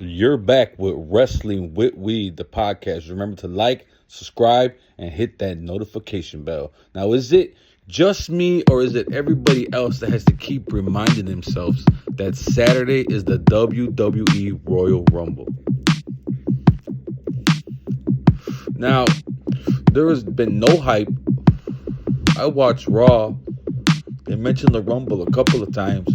You're back with Wrestling with Weed, the podcast. Remember to like, subscribe, and hit that notification bell. Now, is it just me or is it everybody else that has to keep reminding themselves that Saturday is the WWE Royal Rumble? Now, there has been no hype. I watched Raw. They mentioned the Rumble a couple of times.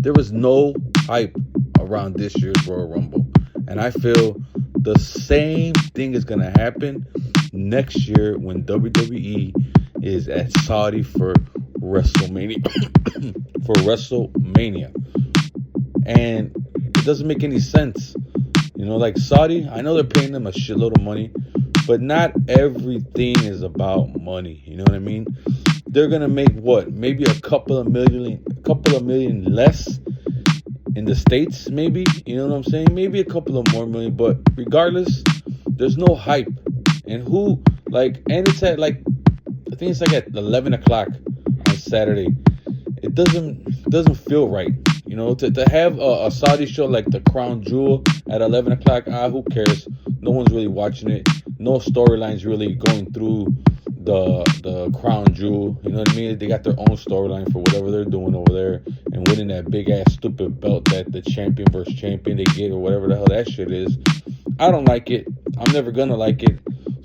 There was no hype around this year's Royal Rumble. And I feel the same thing is going to happen next year when WWE is at Saudi for WrestleMania. for WrestleMania. And it doesn't make any sense. You know, like Saudi, I know they're paying them a shitload of money, but not everything is about money. You know what I mean? They're gonna make what? Maybe a couple of million less in the States, maybe. You know what I'm saying? Maybe a couple of more million, but regardless, there's no hype. And and it's at I think it's at 11 o'clock on Saturday. It doesn't feel right. You know, to have a Saudi show like the Crown Jewel at 11 o'clock, who cares? No one's really watching it. No storylines really going through the Crown Jewel. You know what I mean? They got their own storyline for whatever they're doing over there and winning that big ass stupid belt that the champion versus champion they get or whatever the hell that shit is. I don't like it. I'm never gonna like it.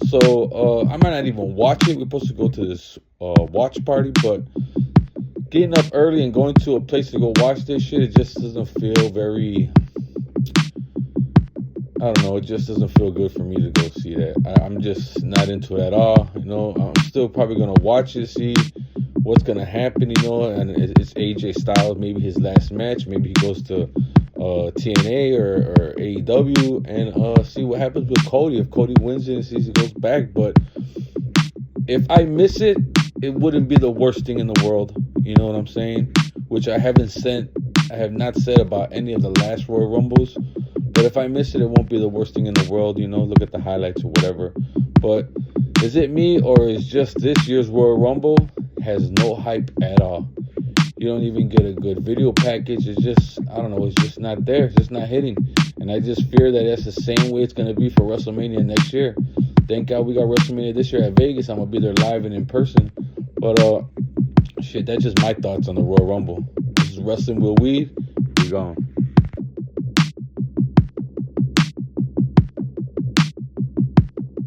So I might not even watch it. We're supposed to go to this watch party, but getting up early and going to a place to go watch this shit, it just doesn't feel very, I don't know, it just doesn't feel good for me to go see that. I'm just not into it at all. You know, I'm still probably going to watch it, see what's going to happen, you know, and it's AJ Styles, maybe his last match. Maybe he goes to TNA or AEW and see what happens with Cody. If Cody wins it and sees he goes back. But if I miss it, it wouldn't be the worst thing in the world. You know what I'm saying? Which I have not said about any of the last Royal Rumbles. But if I miss it, it won't be the worst thing in the world. You know, look at the highlights or whatever. But is it me or is just this year's Royal Rumble has no hype at all? You don't even get a good video package. It's just, I don't know, it's just not there. It's just not hitting. And I just fear that that's the same way it's going to be for WrestleMania next year. Thank God we got WrestleMania this year at Vegas. I'm going to be there live and in person. But, shit, that's just my thoughts on the Royal Rumble. This is Wrestling with Weed. We gone.